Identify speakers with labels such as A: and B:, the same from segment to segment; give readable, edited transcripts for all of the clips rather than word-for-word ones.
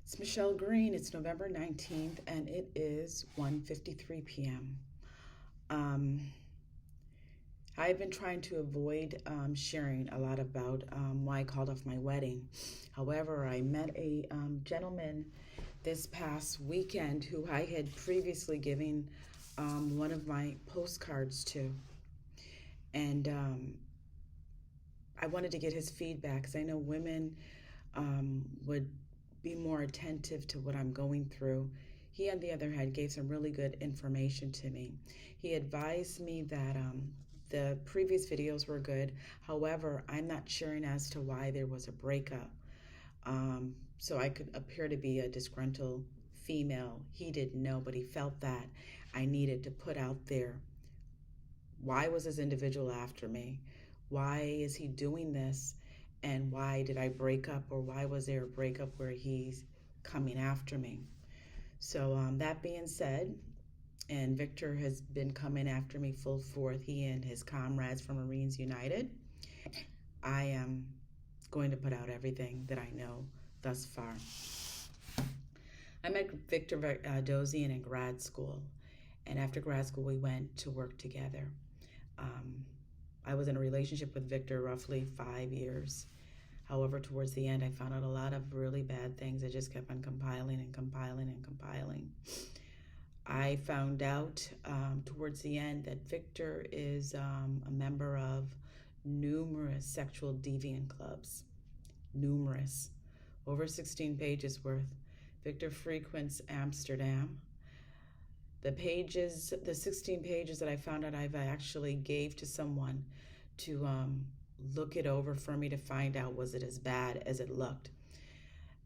A: It's Michelle Green. It's November 19th and it is 1:53 p.m. Um, I've been trying to avoid sharing a lot about why I called off my wedding. However, I met a gentleman this past weekend who I had previously given one of my postcards to. And I wanted to get his feedback because I know women would be more attentive to what I'm going through. He, on the other hand, gave some really good information to me. He advised me that the previous videos were good. However, I'm not sharing as to why there was a breakup. So I could appear to be a disgruntled female. He didn't know, but he felt that I needed to put out there, why was this individual after me? Why is he doing this? And why did I break up, or why was there a breakup where he's coming after me? So that being said, and Victor has been coming after me full force, he and his comrades from Marines United. I am going to put out everything that I know thus far. I met Victor Edozien in grad school, and after grad school we went to work together. I was in a relationship with Victor roughly 5 years. However, towards the end, I found out a lot of really bad things. I just kept on compiling and compiling and compiling. I found out towards the end that Victor is a member of numerous sexual deviant clubs. Numerous. Over 16 pages worth. Victor frequents Amsterdam. The 16 pages that I found out, I've actually gave to someone to look it over for me to find out, was it as bad as it looked.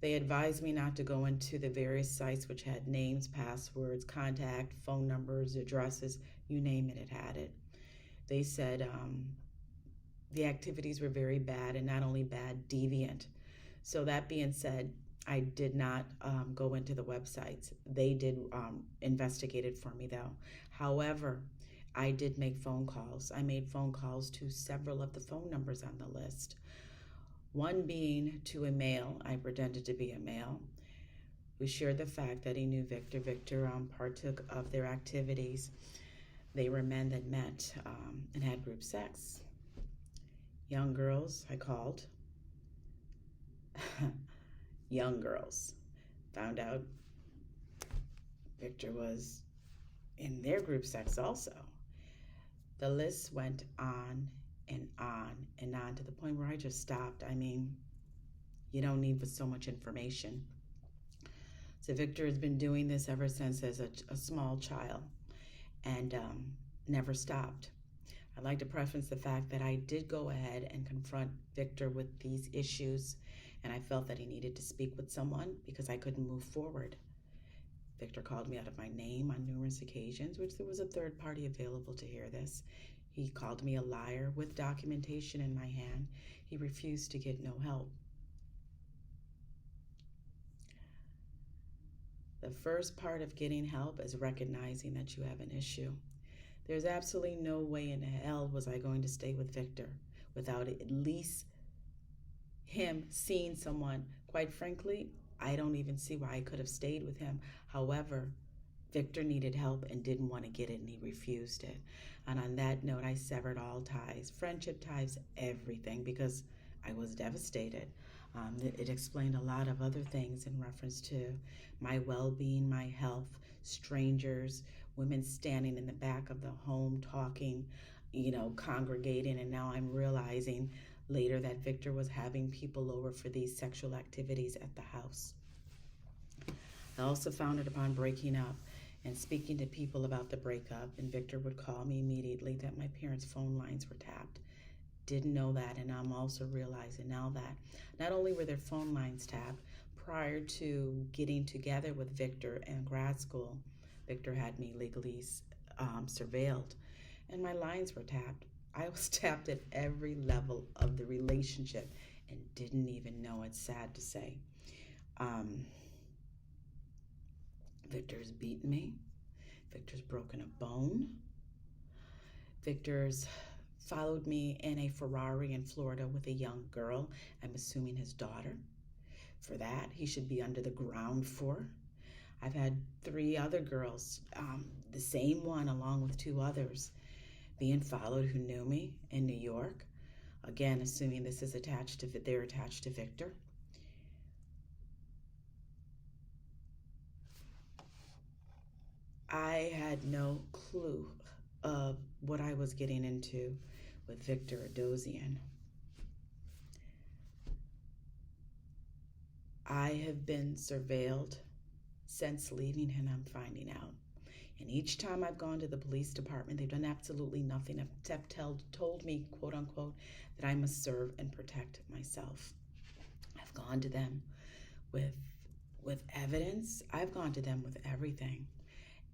A: They advised me not to go into the various sites which had names, passwords, contact, phone numbers, addresses, you name it, it had it. They said the activities were very bad, and not only bad, deviant. So that being said, I did not go into the websites. They did investigate it for me though. However, I did make phone calls. I made phone calls to several of the phone numbers on the list. One being to a male, I pretended to be a male, who shared the fact that he knew Victor. Victor partook of their activities. They were men that met and had group sex. Young girls, I called. Young girls. Found out Victor was in their group sex also. The list went on and on and on to the point where I just stopped. I mean, you don't need so much information. So Victor has been doing this ever since as a small child, and never stopped. I'd like to preface the fact that I did go ahead and confront Victor with these issues, and I felt that he needed to speak with someone because I couldn't move forward. Victor called me out of my name on numerous occasions, which there was a third party available to hear this. He called me a liar with documentation in my hand. He refused to get no help. The first part of getting help is recognizing that you have an issue. There's absolutely no way in hell was I going to stay with Victor without at least him seeing someone. Quite frankly, I don't even see why I could have stayed with him. However, Victor needed help and didn't want to get it, and he refused it. And on that note, I severed all ties, friendship ties, everything, because I was devastated. It explained a lot of other things in reference to my well-being, my health, strangers, women standing in the back of the home talking, congregating, and now I'm realizing later that Victor was having people over for these sexual activities at the house. I also found it upon breaking up and speaking to people about the breakup, and Victor would call me immediately that my parents' phone lines were tapped. Didn't know that, and I'm also realizing now that not only were their phone lines tapped, prior to getting together with Victor in grad school, Victor had me legally surveilled, and my lines were tapped. I was tapped at every level of the relationship and didn't even know it, sad to say. Victor's beaten me. Victor's broken a bone. Victor's followed me in a Ferrari in Florida with a young girl, I'm assuming his daughter. for that. He should be under the ground for. I've had 3 other girls, the same one along with 2 others, being followed who knew me in New York. Again, assuming this is they're attached to Victor. I had no clue of what I was getting into with Victor Edozien. I have been surveilled since leaving him, I'm finding out. And each time I've gone to the police department, they've done absolutely nothing except told me, quote unquote, that I must serve and protect myself. I've gone to them with evidence. I've gone to them with everything.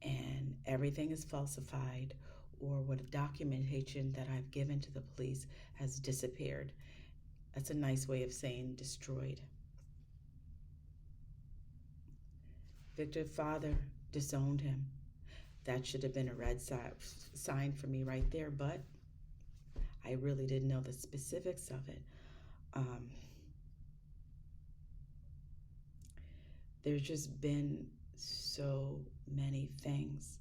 A: And everything is falsified, or what documentation that I've given to the police has disappeared. That's a nice way of saying destroyed. Victor's father disowned him. That should have been a red sign for me right there, but I really didn't know the specifics of it. There's just been so many things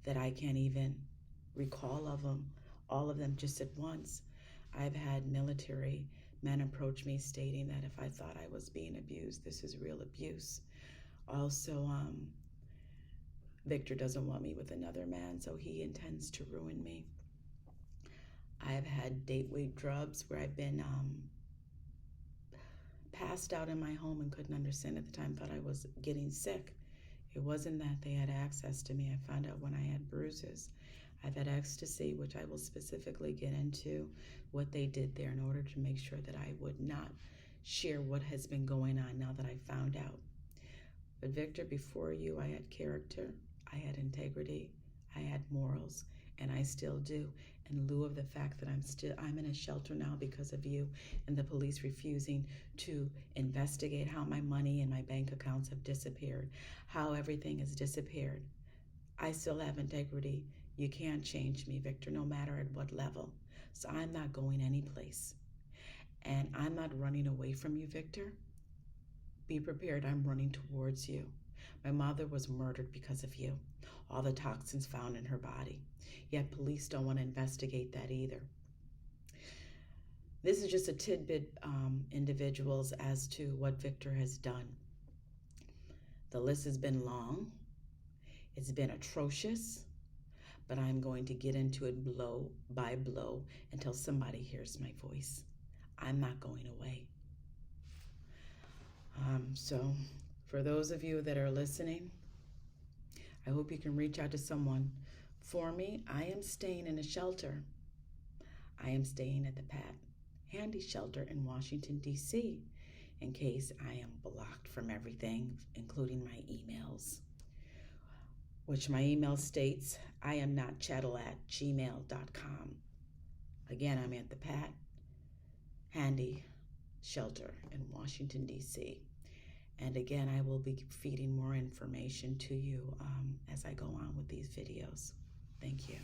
A: that I can't even recall all of them just at once. I've had military men approach me stating that if I thought I was being abused, this is real abuse. Also, Victor doesn't want me with another man, so he intends to ruin me. I've had date rape drugs where I've been passed out in my home and couldn't understand at the time, thought I was getting sick. It wasn't that they had access to me. I found out when I had bruises. I've had ecstasy, which I will specifically get into what they did there in order to make sure that I would not share what has been going on now that I found out. But Victor, before you, I had character, I had integrity, I had morals, and I still do. In lieu of the fact that I'm in a shelter now because of you and the police refusing to investigate how my money and my bank accounts have disappeared, how everything has disappeared. I still have integrity. You can't change me, Victor, no matter at what level. So I'm not going anyplace. And I'm not running away from you, Victor. Be prepared, I'm running towards you. My mother was murdered because of you. All the toxins found in her body. Yet police don't want to investigate that either. This is just a tidbit, individuals, as to what Victor has done. The list has been long. It's been atrocious. But I'm going to get into it blow by blow until somebody hears my voice. I'm not going away. So for those of you that are listening, I hope you can reach out to someone. For me, I am staying in a shelter. I am staying at the Pat Handy shelter in Washington, D.C., in case I am blocked from everything, including my emails, which my email states, I am not chattel@gmail.com. Again, I'm at the Pat Handy shelter in Washington, D.C. And again, I will be feeding more information to you as I go on with these videos. Thank you.